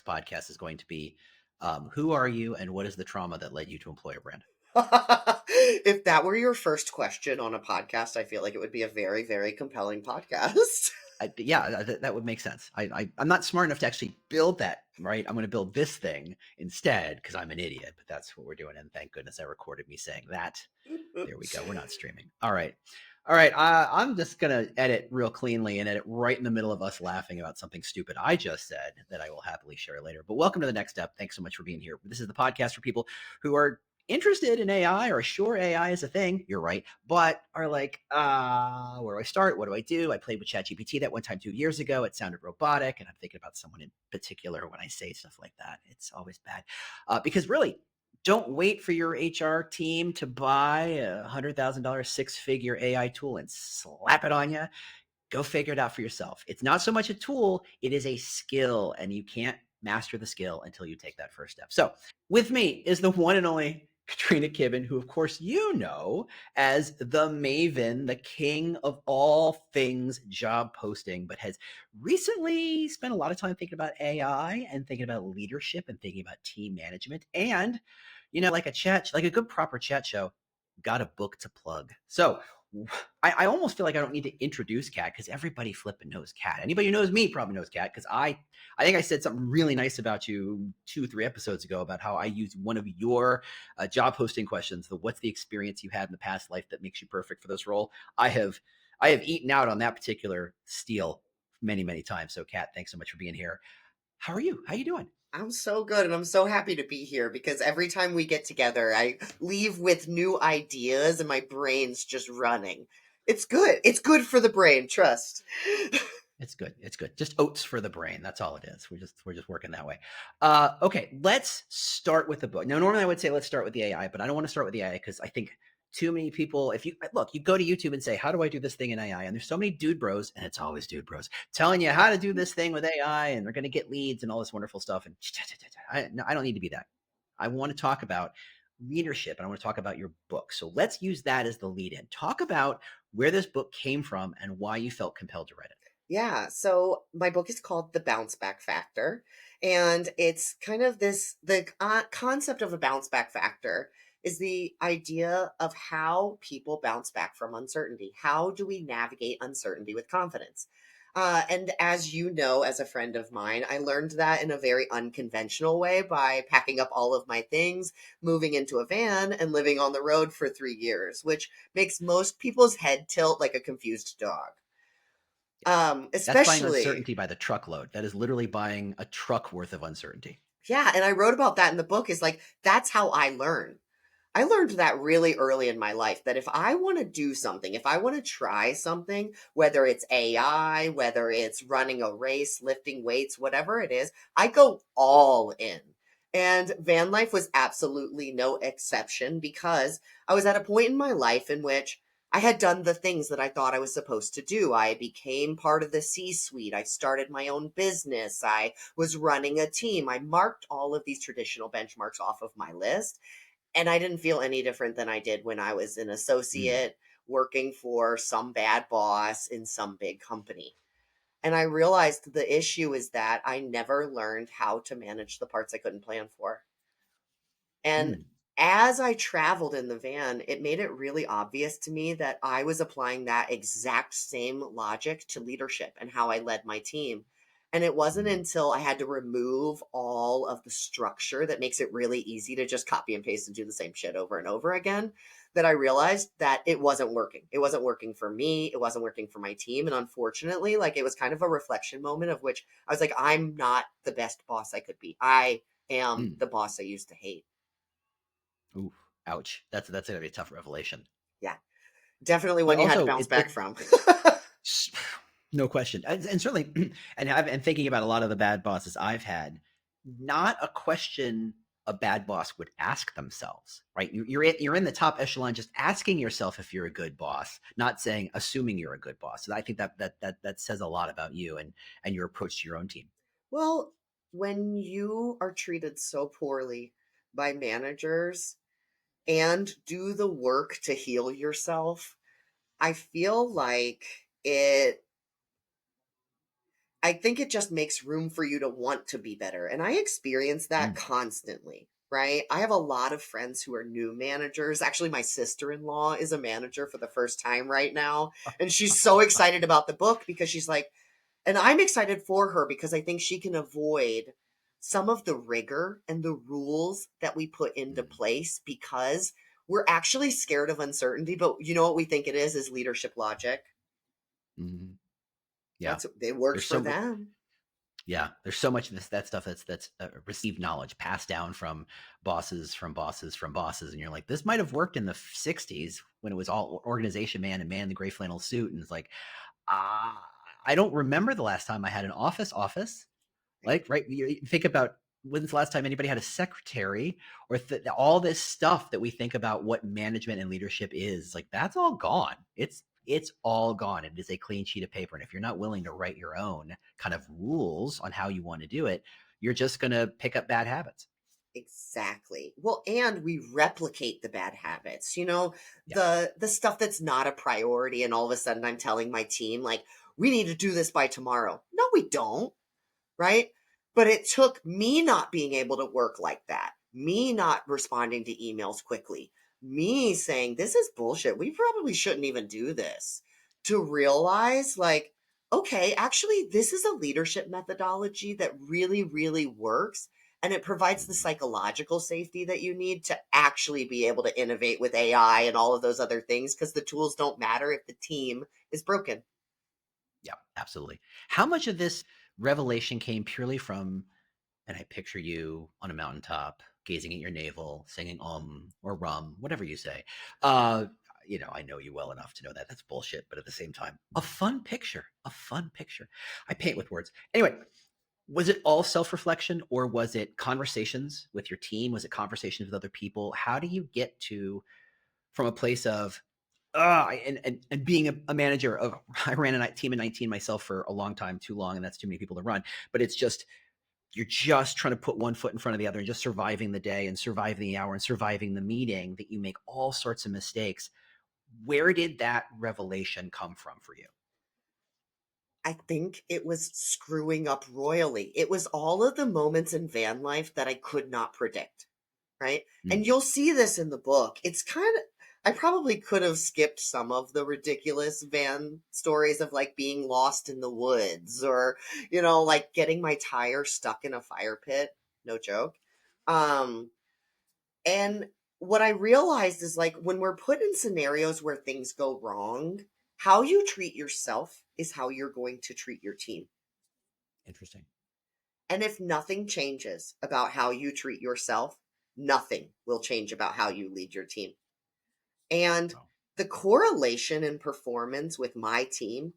podcast is going to be who are you and what is the trauma that led you to employer brand? If that were your first question on a podcast, I feel like it would be a very, very compelling podcast. That would make sense. I'm not smart enough to actually build that, right? I'm going to build this thing instead because I'm an idiot, but that's what we're doing. And thank goodness I recorded me saying that. There we go. We're not streaming. All right. All right. I'm just going to edit real cleanly and edit right in the middle of us laughing about something stupid I just said that I will happily share later. But welcome to the next step. Thanks so much for being here. This is the podcast for people who are interested in AI or sure AI is a thing. You're right. But are like, where do I start? What do I do? I played with ChatGPT that one time 2 years ago. It sounded robotic. And I'm thinking about someone in particular when I say stuff like that. It's always bad. Because really, don't wait for your HR team to buy a $100,000 six-figure AI tool and slap it on you. Go figure it out for yourself. It's not so much a tool, it is a skill, and you can't master the skill until you take that first step. So with me is the one and only Katrina Kibben, who of course you know as the maven, the king of all things job posting, but has recently spent a lot of time thinking about AI and thinking about leadership and thinking about team management. And, like a good proper chat show, got a book to plug. So I almost feel like I don't need to introduce Kat because everybody flipping knows Kat. Anybody who knows me probably knows Kat because I think I said something really nice about you 2-3 episodes ago about how I used one of your job posting questions. What's the experience you had in the past life that makes you perfect for this role? I have eaten out on that particular steal many times. So Kat, thanks so much for being here. How are you? How you doing? I'm so good and I'm so happy to be here because every time we get together, I leave with new ideas and my brain's just running. It's good. It's good for the brain, trust. It's good. It's good. Just oats for the brain. That's all it is. We're just working that way. Okay, let's start with the book. Now, normally I would say let's start with the AI, but I don't want to start with the AI because I think too many people. If you look, you go to YouTube and say, "How do I do this thing in AI?" And there's so many dude bros, and it's always dude bros telling you how to do this thing with AI, and they're going to get leads and all this wonderful stuff. And I don't need to be that. I want to talk about leadership, and I want to talk about your book. So let's use that as the lead in. Talk about where this book came from and why you felt compelled to write it. Yeah, so my book is called The Bounce Back Factor. And it's kind of the concept of a bounce back factor is the idea of how people bounce back from uncertainty. How do we navigate uncertainty with confidence? And as you know, as a friend of mine, I learned that in a very unconventional way by packing up all of my things, moving into a van, and living on the road for 3 years, which makes most people's head tilt like a confused dog. That's buying Especially, uncertainty by the truckload. That is literally buying a truck worth of uncertainty. yeah, and I wrote about that in the book is like that's how I learn. I learned that really early in my life that if I want to do something, if I want to try something, whether it's AI, whether it's running a race, lifting weights, whatever it is, I go all in. And van life was absolutely no exception because I was at a point in my life in which I had done the things that I thought I was supposed to do. I became part of the C suite. I started my own business. I was running a team. I marked all of these traditional benchmarks off of my list. And I didn't feel any different than I did when I was an Mm. associate working for some bad boss in some big company. And I realized the issue is that I never learned how to manage the parts I couldn't plan for. And Mm. as I traveled in the van, it made it really obvious to me that I was applying that exact same logic to leadership and how I led my team. And it wasn't Mm. until I had to remove all of the structure that makes it really easy to just copy and paste and do the same shit over and over again that I realized that it wasn't working. It wasn't working for me. It wasn't working for my team. And unfortunately, like it was kind of a reflection moment of which I was like, I'm not the best boss I could be. I am Mm. the boss I used to hate. Ooh, ouch. That's gonna be a tough revelation. Yeah, definitely But one you had to also, bounce back from. no question, and certainly, and thinking about a lot of the bad bosses I've had, not a question a bad boss would ask themselves, right? You're in the top echelon, just asking yourself if you're a good boss, not saying assuming you're a good boss. And I think that says a lot about you and your approach to your own team. Well, when you are treated so poorly by managers and do the work to heal yourself, I feel like it I think it just makes room for you to want to be better. And I experience that Mm. constantly, right? I have a lot of friends who are new managers. Actually, my sister-in-law is a manager for the first time right now. And she's so excited about the book because she's like, and I'm excited for her because I think she can avoid some of the rigor and the rules that we put into Mm. place because we're actually scared of uncertainty. But you know what we think it is leadership logic. Mhm. Yeah. That's it worked There's for so much. them. Yeah, there's so much of that stuff that's received knowledge passed down from bosses, from bosses, and you're like, this might have worked in the '60s when it was all organization man and man in the gray flannel suit, and it's like, ah, I don't remember the last time I had an office. Right? Like, right? You think about when's the last time anybody had a secretary or all this stuff that we think about what management and leadership is. Like, that's all gone. It's all gone. It is a clean sheet of paper. And if you're not willing to write your own kind of rules on how you want to do it, you're just going to pick up bad habits. Exactly. Well, and we replicate the bad habits. Yeah. The stuff that's not a priority and all of a sudden I'm telling my team like we need to do this by tomorrow. No, we don't, right? But it took me not being able to work like that. Me not responding to emails quickly. Me saying this is bullshit. We probably shouldn't even do this. To realize like okay, actually this is a leadership methodology that really really works and it provides the Mhm. psychological safety that you need to actually be able to innovate with AI and all of those other things because the tools don't matter if the team is broken. Yeah, absolutely. How much of this revelation came purely from, and I picture you on a mountaintop, gazing at your navel, singing or rum, whatever you say. Uh, I know you well enough to know that that's bullshit, but at the same time, a fun picture, a fun picture. I paint with words. Anyway, was it all self-reflection or was it conversations with your team? Was it conversations with other people? How do you get to from a place of and being a manager of I ran a team of 19 myself for a long time, too long, and that's too many people to run. But it's just you're just trying to put one foot in front of the other and just surviving the day and surviving the hour and surviving the meeting that you make all sorts of mistakes. Where did that revelation come from for you? I think it was screwing up royally. It was all of the moments in van life that I could not predict, right? Mm. And you'll see this in the book. It's kind of, I probably could have skipped some of the ridiculous van stories of like being lost in the woods or, like getting my tire stuck in a fire pit. No joke. Um, and what I realized is like when we're put in scenarios where things go wrong, how you treat yourself is how you're going to treat your team. Interesting. And if nothing changes about how you treat yourself, nothing will change about how you lead your team. And Wow. the correlation in performance with my team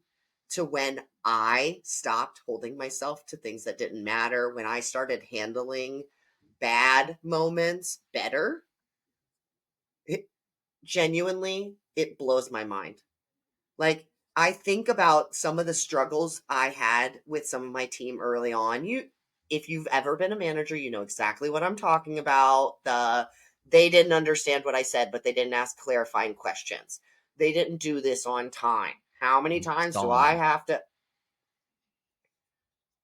to when I stopped holding myself to things that didn't matter, when I started handling bad moments better, it genuinely, it blows my mind. Like, I think about some of the struggles I had with some of my team early on. If you've ever been a manager, you know exactly what I'm talking about. They didn't understand what I said, but they didn't ask clarifying questions. They didn't do this on time. How many times do I Stalling. have to?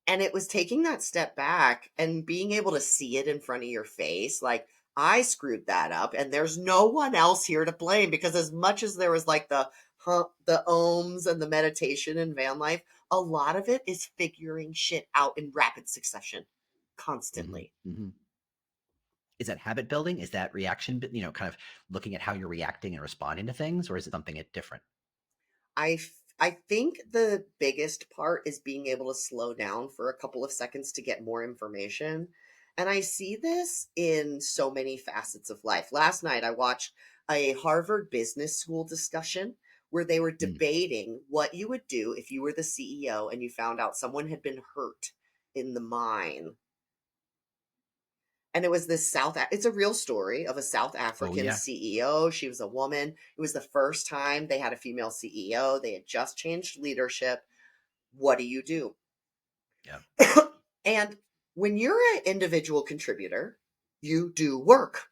And it was taking that step back and being able to see it in front of your face. Like, I screwed that up, and there's no one else here to blame because as much as there was like the ohms and the meditation in van life, a lot of it is figuring shit out in rapid succession, Mm-hmm. constantly. Mm-hmm. Is that habit building? Is that reaction? Kind of looking at how you're reacting and responding to things, or is it something different? I think the biggest part is being able to slow down for a couple of seconds to get more information. And I see this in so many facets of life. Last night I watched a Harvard Business School discussion where they were Mm. debating what you would do if you were the CEO and you found out someone had been hurt in the mine. And it was this it's a real story of a South Oh African yeah. CEO. She was a woman. It was the first time they had a female CEO. They had just changed leadership. What do you do? Yeah. And when you're an individual contributor, you do work.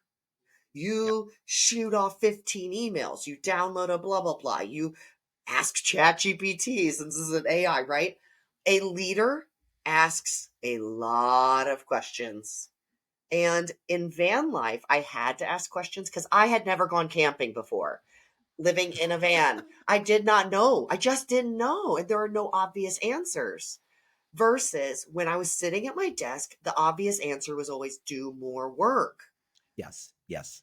Yeah. You shoot off 15 emails, you download a blah blah blah, you ask ChatGPT since this is an AI, right? A leader asks a lot of questions. And in van life, I had to ask questions because I had never gone camping before. Living in a van, I did not know. I just didn't know. And there are no obvious answers. Versus when I was sitting at my desk, the obvious answer was always do more work. Yes, yes.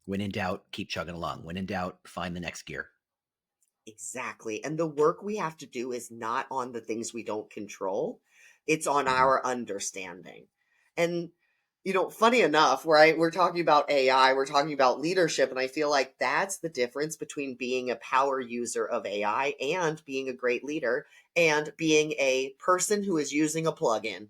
When in doubt, keep chugging along. When in doubt, find the next gear. Exactly. And the work we have to do is not on the things we don't control, it's on Mhm. our understanding. And, funny enough, we're talking about AI, we're talking about leadership. And I feel like that's the difference between being a power user of AI and being a great leader and being a person who is using a plugin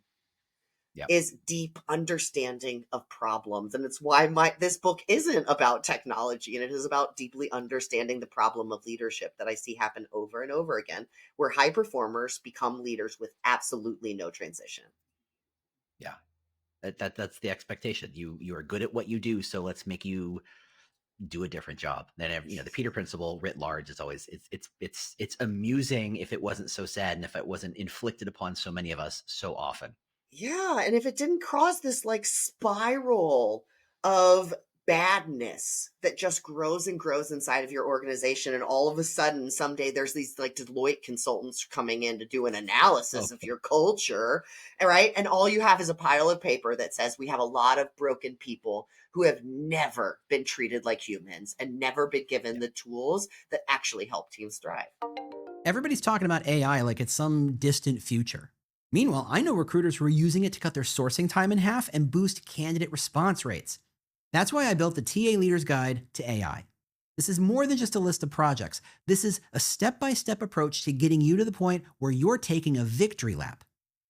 Yeah. is deep understanding of problems. And it's why this book isn't about technology, and it is about deeply understanding the problem of leadership that I see happen over and over again, where high performers become leaders with absolutely no transition. Yeah. That's the expectation. You are good at what you do, so let's make you do a different job. Then the Peter Principle writ large is always it's amusing if it wasn't so sad and if it wasn't inflicted upon so many of us so often. Yeah, and if it didn't cause this like spiral of badness that just grows and grows inside of your organization, and all of a sudden someday there's these like Deloitte consultants coming in to do an analysis Oh, of your culture, right? And all you have is a pile of paper that says we have a lot of broken people who have never been treated like humans and never been given yeah. the tools that actually help teams thrive. Everybody's talking about AI like it's some distant future. Meanwhile, I know recruiters who are using it to cut their sourcing time in half and boost candidate response rates. That's why I built the TA Leader's Guide to AI. This is more than just a list of projects. This is a step-by-step approach to getting you to the point where you're taking a victory lap.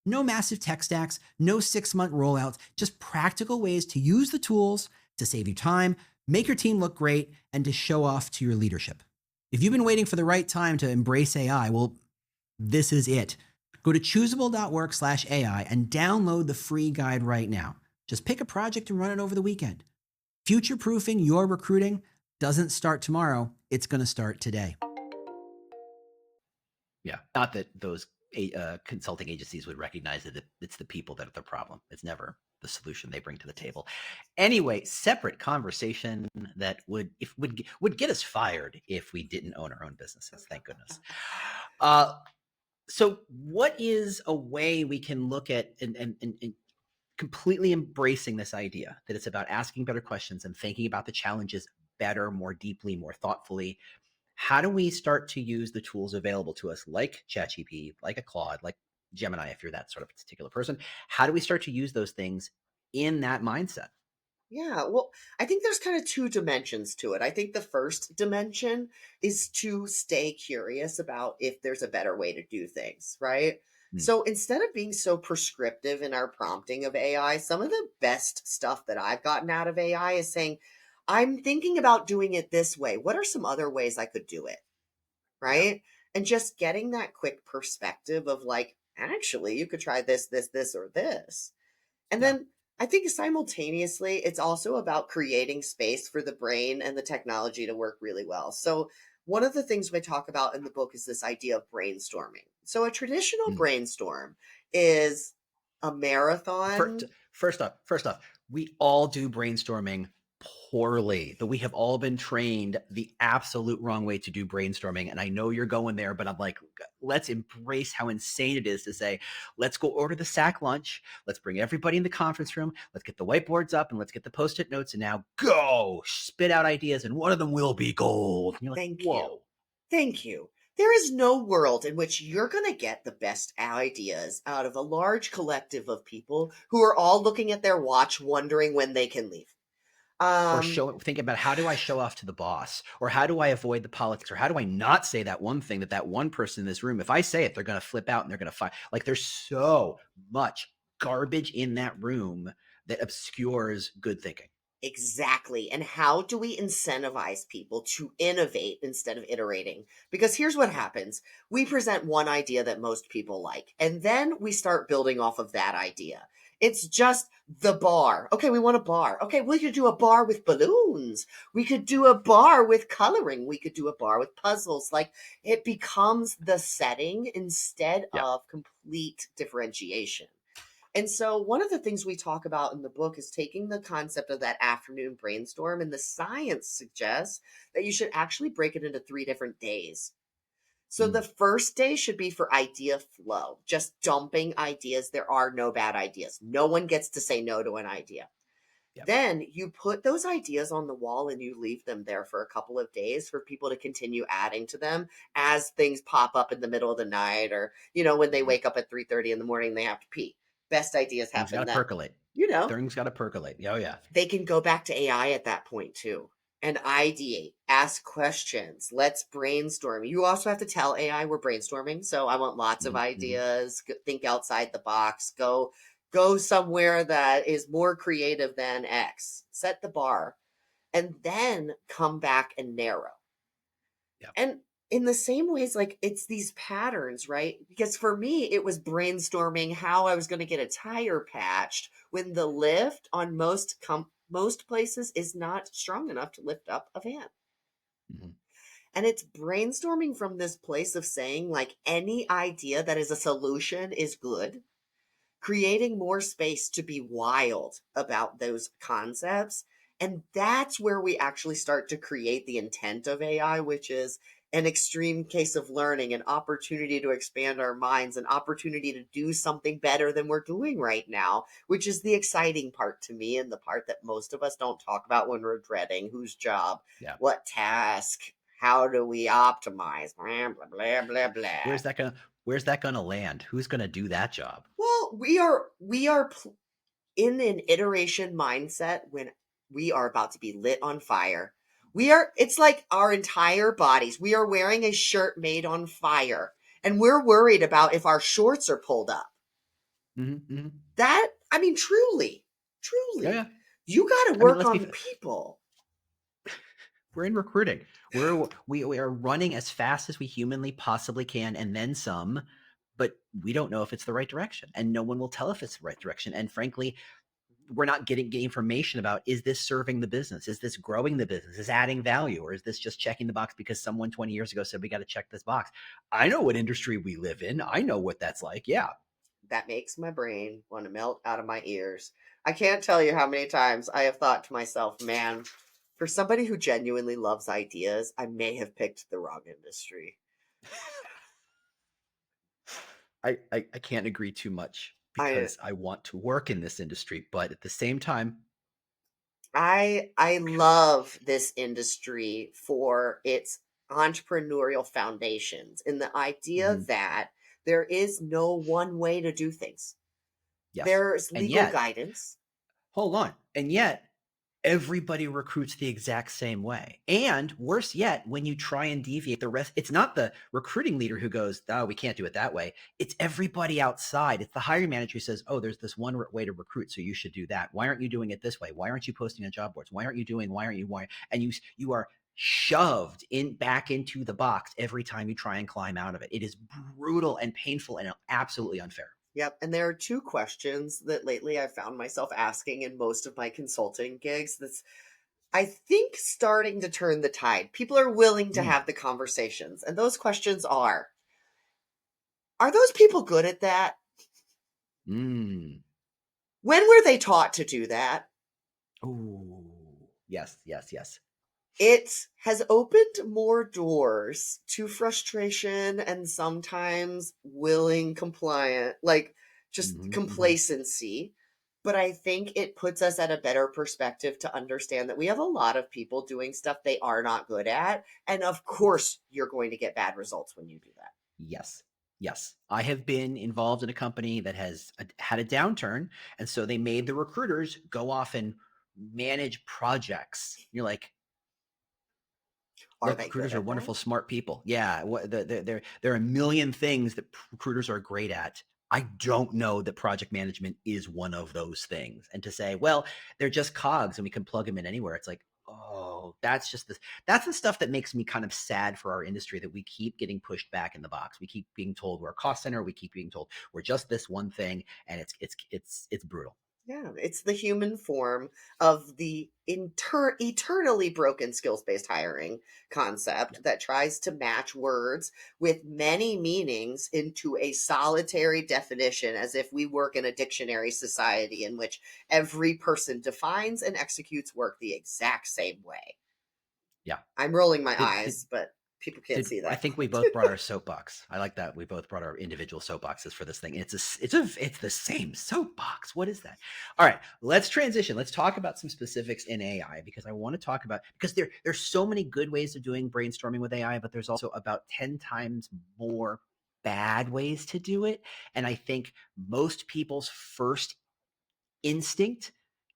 No massive tech stacks, no 6-month rollouts, just practical ways to use the tools to save you time, make your team look great, and to show off to your leadership. If you've been waiting for the right time to embrace AI, well, this is it. Go to choosable.work/AI and download the free guide right now. Just pick a project and run it over the weekend. Future-proofing your recruiting doesn't start tomorrow. It's going to start today. Yeah. Not that those consulting agencies would recognize that it's the people that are the problem. It's never the solution they bring to the table. Anyway, separate conversation that would get us fired if we didn't own our own businesses. Thank goodness. So what is a way we can look at and completely embracing this idea that it's about asking better questions and thinking about the challenges better, more deeply, more thoughtfully? How do we start to use the tools available to us, like ChatGPT, like a Claude, like Gemini, if you're that sort of particular person? How do we start to use those things in that mindset? Yeah, well, I think there's kind of two dimensions to it. I think the first dimension is to stay curious about if there's a better way to do things, right? Hmm. So instead of being so prescriptive in our prompting of AI, some of the best stuff that I've gotten out of AI is saying, I'm thinking about doing it this way. What are some other ways I could do it? Yeah, Right? And just getting that quick perspective of like, actually, you could try this, or this. And yeah. then I think simultaneously, it's also about creating space for the brain and the technology to work really well. So, one of the things we talk about in the book is this idea of brainstorming. So, a traditional Hmm. brainstorm is a First, marathon. first off, we all do brainstorming poorly. That we have all been trained the absolute wrong way to do brainstorming. And I know you're going there, but I'm like, let's embrace how insane it is to say, let's go order the sack lunch. Let's bring everybody in the conference room. Let's get the whiteboards up and let's get the post-it notes. And now go spit out ideas, and one of them will be gold. And you're like, Thank you. whoa. Thank you. There is no world in which you're going to get the best ideas out of a large collective of people who are all looking at their watch, wondering when they can leave. Or Um, think about, how do I show off to the boss, or how do I avoid the politics, or how do I not say that one thing that one person in this room, if I say it, they're going to flip out and they're going to fight. Like, there's so much garbage in that room that obscures good thinking. Exactly. And how do we incentivize people to innovate instead of iterating? Because here's what Yeah. happens. We present one idea that most people like, and then we start building off of that idea. It's just The bar. Okay, we want a bar. Okay, we could do a bar with balloons. We could do a bar with coloring. We could do a bar with puzzles. Like it becomes the setting instead Yeah. of complete differentiation. And so, one of the things we talk about in the book is taking the concept of that afternoon brainstorm, and the science suggests that you should actually break it into 3 different days. So the Mm. first day should be for idea flow, just dumping ideas. There are no bad ideas. No one gets to say no to an idea. Yeah. Then you put those ideas on the wall and you leave them there for a couple of days for people to continue adding to them as things pop up in the middle of the night, or when they Mhm. wake up at 3:30 in the morning, they have to pee. Best ideas Things got happen to then. percolate. You know, Things got to percolate. Oh yeah. they can go back to AI at that point too and ideate, ask questions. Let's brainstorm. You also have to tell AI we're brainstorming. So I want lots of Mm-hmm. ideas. Think outside the box. Go somewhere that is more creative than X. Set the bar and then come back and narrow. Yeah. And in the same ways, like it's these patterns, right? Because for me, it was brainstorming how I was going to get a tire patched when the lift on most places is not strong enough to lift up a van. Mm-hmm. And it's brainstorming from this place of saying, like, any idea that is a solution is good, creating more space to be wild about those concepts. And that's where we actually start to create the intent of AI, which is an extreme case of learning, an opportunity to expand our minds, an opportunity to do something better than we're doing right now, which is the exciting part to me and the part that most of us don't talk about when we're dreading whose job, Yeah. what task, how do we optimize, blah, blah, blah, blah, blah. Where's that gonna land? Who's gonna do that job? Well, we are in an iteration mindset when we are about to be lit on fire. It's like our entire bodies. We are wearing a shirt made on fire and we're worried about if our shorts are pulled up. Mm-hmm. Mm-hmm. I mean, truly, Yeah, truly, yeah. you got to I mean, work let's on be. the people. We're in recruiting. We are running as fast as we humanly possibly can, and then some. But we don't know if it's the right direction, and no one will tell if it's the right direction. And frankly, we're not getting information about, is this serving the business? Is this growing the business? Is adding value? Or is this just checking the box because someone 20 years ago said we got to check this box? I know what industry we live in. I know what that's like. Yeah. That makes my brain want to melt out of my ears. I can't tell you how many times I have thought to myself, man, for somebody who genuinely loves ideas, I may have picked the wrong industry. I can't agree too much I because I want to work in this industry, but at the same time, I love this industry for its entrepreneurial foundations and the idea mhm, that there is no one way to do things. yes. There's And legal yet, guidance. hold on. And yet, everybody recruits the exact same way. And worse yet, when you try and deviate the rest, it's not the recruiting leader who goes, oh, we can't do it that way. It's everybody outside. It's the hiring manager who says, oh, there's this one way to recruit, so you should do that. Why aren't you doing it this way? Why aren't you posting on job boards? Why aren't you doing, why? And you are shoved in back into the box every time you try and climb out of it. It is brutal and painful and absolutely unfair. Yep. And there are two questions that lately I've found myself asking in most of my consulting gigs that's, I think, starting to turn the tide. People are willing to Mm. have the conversations. And those questions are those people good at that? Mm. When were they taught to do that? Ooh. Yes, yes, yes. It has opened more doors to frustration and sometimes willing compliant, like just Hmm. Hmm. complacency. But I think it puts us at a better perspective to understand that we have a lot of people doing stuff they are not good at. And of Yes. course, you're going to get bad results when you do that. Yes. Yes. I have been involved in a company that has had a downturn. And so they made the recruiters go off and manage projects. You're like, Are look, they good recruiters are at that? wonderful, smart people. Yeah. There are a million things that recruiters are great at. I don't know that project management is one of those things. And to say, well, they're just cogs and we can plug them in anywhere. It's like, oh, that's the stuff that makes me kind of sad for our industry, that we keep getting pushed back in the box. We keep being told we're a cost center. We keep being told we're just this one thing. And it's brutal. Yeah, it's the human form of the eternally broken skills based hiring Yeah. concept that tries to match words with many meanings into a solitary definition, as if we work in a dictionary society in which every person defines and executes work the exact same way. Yeah. I'm rolling my Did eyes, but people can't see I that. think we both brought our soapbox. I like that. We both brought our individual soapboxes for this thing. It's the same soapbox. What is that? All right, let's transition. Let's talk about some specifics in AI, because I want to talk about, because there's so many good ways of doing brainstorming with AI, but there's also about 10 times more bad ways to do it. And I think most people's first instinct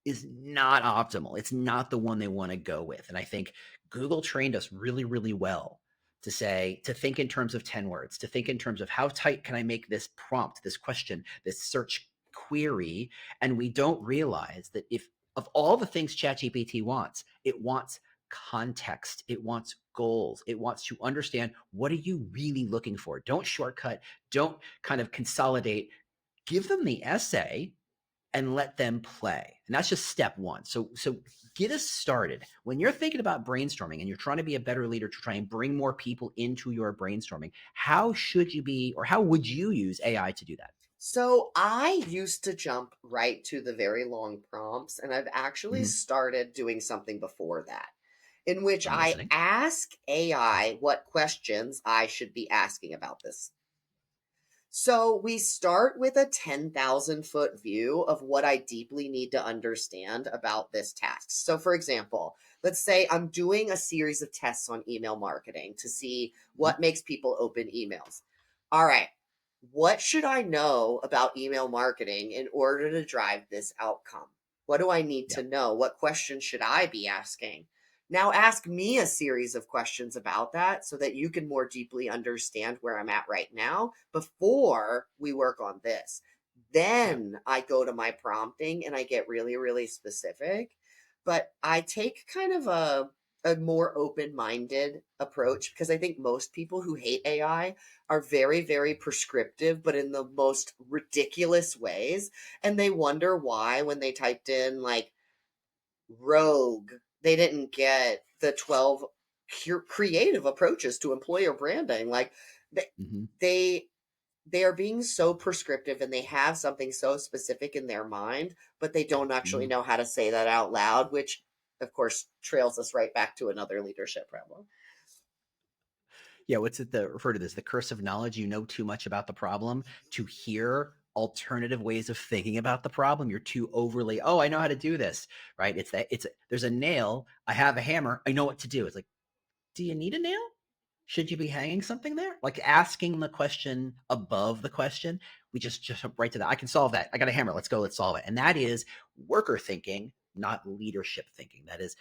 is not optimal. It's not the one they want to go with. And I think Google trained us really, really well to think in terms of 10 words, to think in terms of how tight can I make this prompt, this question, this search query. And we don't realize that if of all the things ChatGPT wants, it wants context, it wants goals, it wants to understand, what are you really looking for? Don't shortcut, don't kind of consolidate. Give them the essay and let them play. And that's just step one. So get us started. When you're thinking about brainstorming and you're trying to be a better leader to try and bring more people into your brainstorming, how should you be, or how would you use AI to do that? So I used to jump right to the very long prompts, and I've actually Mhm. started doing something before that, in which I'm I listening. ask AI what questions I should be asking about this. So we start with a 10,000-foot view of what I deeply need to understand about this task. So, for example, let's say I'm doing a series of tests on email marketing to see Mhm. what makes people open emails. All right, what should I know about email marketing in order to drive this outcome? What do I need Yeah. to know? What questions should I be asking? Now ask me a series of questions about that so that you can more deeply understand where I'm at right now before we work on this. Yeah. Then I go to my prompting and I get really, really specific. But I take kind of a more open minded approach, because I think most people who hate AI are very, very prescriptive, but in the most ridiculous ways. And they wonder why, when they typed in like rogue, they didn't get the 12 creative approaches to employer branding. Like they, Mhm. they they are being so prescriptive, and they have something so specific in their mind, but they don't actually Mhm. know how to say that out loud, which of course trails us right back to another leadership problem. Yeah, what's it the refer to this? The curse of knowledge. You know too much about the problem to hear alternative ways of thinking about the problem. You're too overly, oh, I know how to do this, right? There's a nail, I have a hammer, I know what to do. It's like, do you need a nail? Should you be hanging something there? Like asking the question above the question. We just jump right to that. I can solve that. I got a hammer. Let's go. Let's solve it. And that is worker thinking, not leadership thinking. That is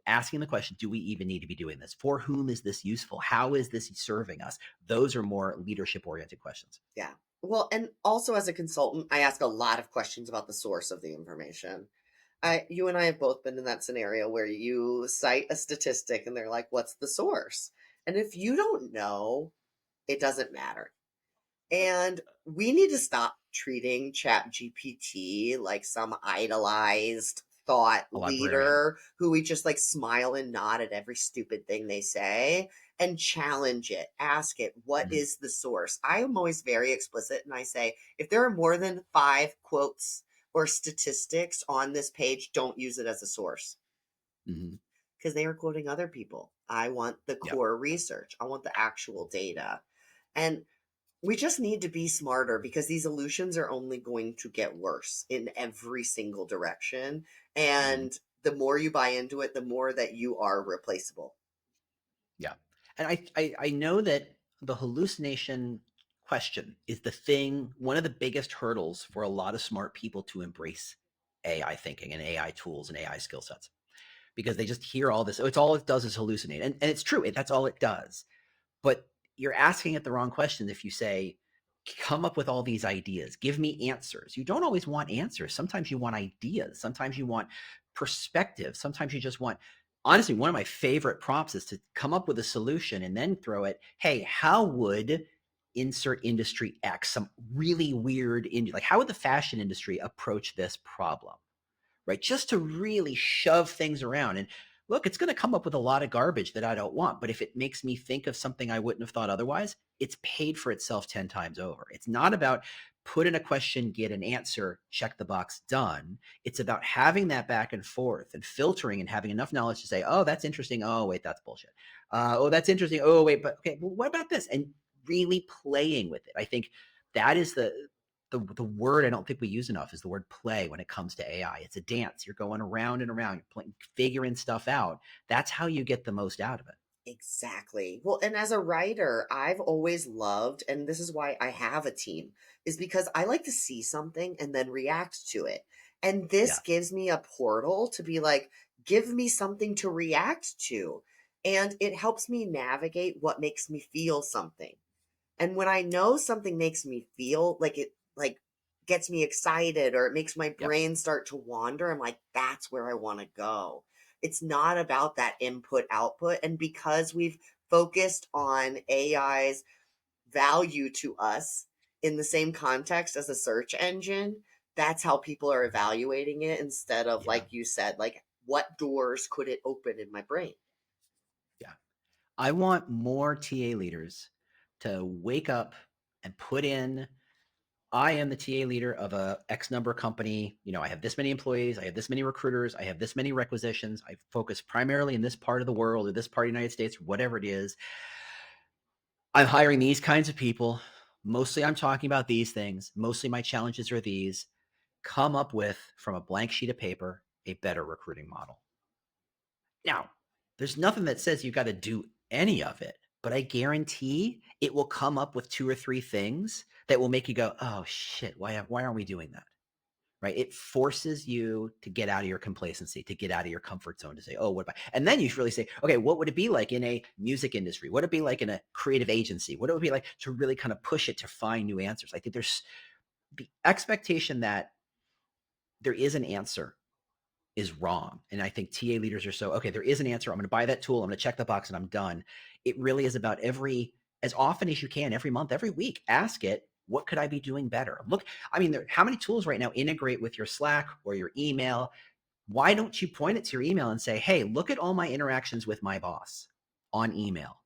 asking the question, do we even need to be doing this? For whom is this useful? How is this serving us? Those are more leadership oriented questions. Yeah. Well, and also as a consultant, I ask a lot of questions about the source of the information. You and I have both been in that scenario where you cite a statistic and they're like, what's the source? And if you don't know, it doesn't matter. And we need to stop treating Chat GPT like some idolized thought A librarian. leader who we just like smile and nod at every stupid thing they say, and challenge it. Ask it, what Mhm. is the source? I am always very explicit, and I say, if there are more than 5 quotes or statistics on this page, don't use it as a source, Mhm. because they are quoting other people. I want the Yep. core research, I want the actual data. And we just need to be smarter, because these illusions are only going to get worse in every single direction. Mhm. And the more you buy into it, the more that you are replaceable. Yeah. And I know that the hallucination question is the thing, one of the biggest hurdles for a lot of smart people to embrace AI thinking and AI tools and AI skill sets, because they just hear all this. Oh, it's all it does is hallucinate. And it's true. That's all it does. But you're asking it the wrong question if you say, come up with all these ideas, give me answers. You don't always want answers. Sometimes you want ideas. Sometimes you want perspective. Sometimes you just want, honestly, one of my favorite prompts is to come up with a solution and then throw it, hey, how would insert industry X, some really weird, like how would the fashion industry approach this problem? Right? Just to really shove things around. And look, it's going to come up with a lot of garbage that I don't want. But if it makes me think of something I wouldn't have thought otherwise, it's paid for itself 10 times over. It's not about put in a question, get an answer, check the box, done. It's about having that back and forth and filtering and having enough knowledge to say, oh, that's interesting. Oh, wait, that's bullshit. Oh, that's interesting. Oh, wait, but okay, well, what about this? And really playing with it. I think that is the word I don't think we use enough is the word play when it comes to AI. It's a dance. You're going around and around, you're playing, figuring stuff out. That's how you get the most out of it. Exactly. Well, and as a writer, I've always loved, and this is why I have a team, is because I like to see something and then react to it. And this Yeah. gives me a portal to be like, give me something to react to. And it helps me navigate what makes me feel something. And when I know something makes me feel like it, like gets me excited or it makes my Yep. brain start to wander, I'm like, that's where I want to go. It's not about that input output. And because we've focused on AI's value to us in the same context as a search engine, that's how people are evaluating it instead of, Yeah. like you said, like, what doors could it open in my brain? Yeah. I want more TA leaders to wake up and put in, I am the TA leader of a X number company. You know, I have this many employees. I have this many recruiters. I have this many requisitions. I focus primarily in this part of the world or this part of the United States, whatever it is. I'm hiring these kinds of people. Mostly I'm talking about these things. Mostly my challenges are these. Come up with, from a blank sheet of paper, a better recruiting model. Now, there's nothing that says you got to do any of it, but I guarantee it will come up with 2 or 3 things that will make you go, oh shit, why aren't we doing that? Right? It forces you to get out of your complacency, to get out of your comfort zone, to say, oh, what about, and then you really say, okay, what would it be like in a music industry? What would it be like in a creative agency? What would it be like to really kind of push it to find new answers? I think there's the expectation that there is an answer is wrong. And I think TA leaders are so, okay, there is an answer. I'm going to buy that tool. I'm going to check the box and I'm done. It really is about as often as you can, every month, every week, ask it, what could I be doing better? Look, I mean, how many tools right now integrate with your Slack or your email? Why don't you point it to your email and say, hey, look at all my interactions with my boss on email.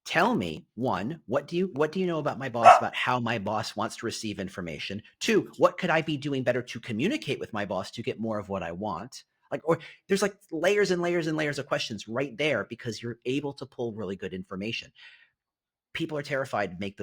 Tell me, one, what do you know about my boss, about how my boss wants to receive information? 2, what could I be doing better to communicate with my boss to get more of what I want? Like, or there's like layers and layers and layers of questions right there because you're able to pull really good information. People are terrified to make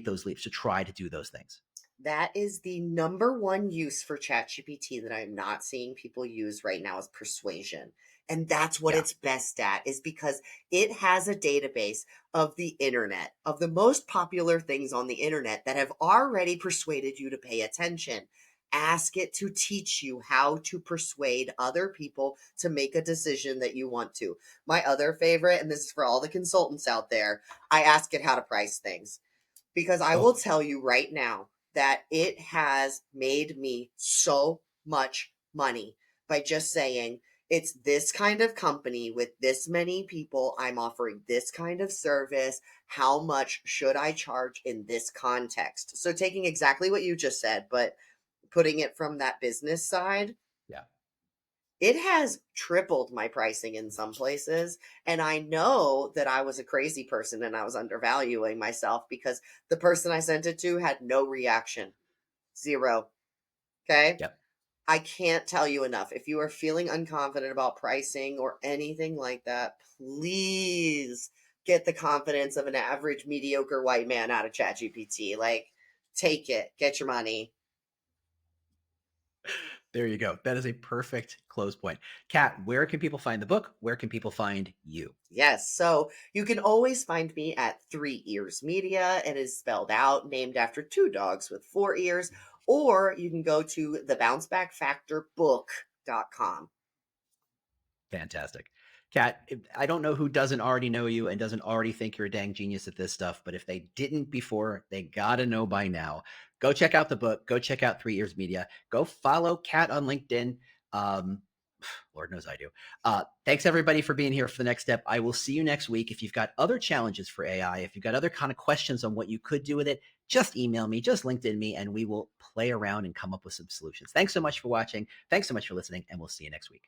those leaps, to try to do those things. That is the number one use for ChatGPT that I'm not seeing people use right now is persuasion. And that's what Yeah. it's best at, is because it has a database of the internet, of the most popular things on the internet that have already persuaded you to pay attention. Ask it to teach you how to persuade other people to make a decision that you want to. My other favorite, and this is for all the consultants out there, I ask it how to price things, because I will Oh, tell you right now that it has made me so much money by just saying, it's this kind of company with this many people. I'm offering this kind of service. How much should I charge in this context? So, taking exactly what you just said, but putting it from that business side, yeah. it has tripled my pricing in some places. And I know that I was a crazy person and I was undervaluing myself because the person I sent it to had no reaction. Zero. Okay. Yep. I can't tell you enough. If you are feeling unconfident about pricing or anything like that, please get the confidence of an average mediocre white man out of ChatGPT. Like, take it, get your money. There you go. That is a perfect close point. Kat, where can people find the book? Where can people find you? Yes. So you can always find me at 3 Ears Media. It is spelled out, named after 2 dogs with 4 ears. Or you can go to thebouncebackfactorbook.com. Fantastic. Kat, I don't know who doesn't already know you and doesn't already think you're a dang genius at this stuff, but if they didn't before, they got to know by now. Go check out the book. Go check out 3 Ears Media. Go follow Kat on LinkedIn. Um, Lord knows I do. Thanks everybody for being here for the next step. I will see you next week. If you've got other challenges for AI, if you've got other kind of questions on what you could do with it, just email me, just LinkedIn me, and we will play around and come up with some solutions. Thanks so much for watching. Thanks so much for listening, and we'll see you next week.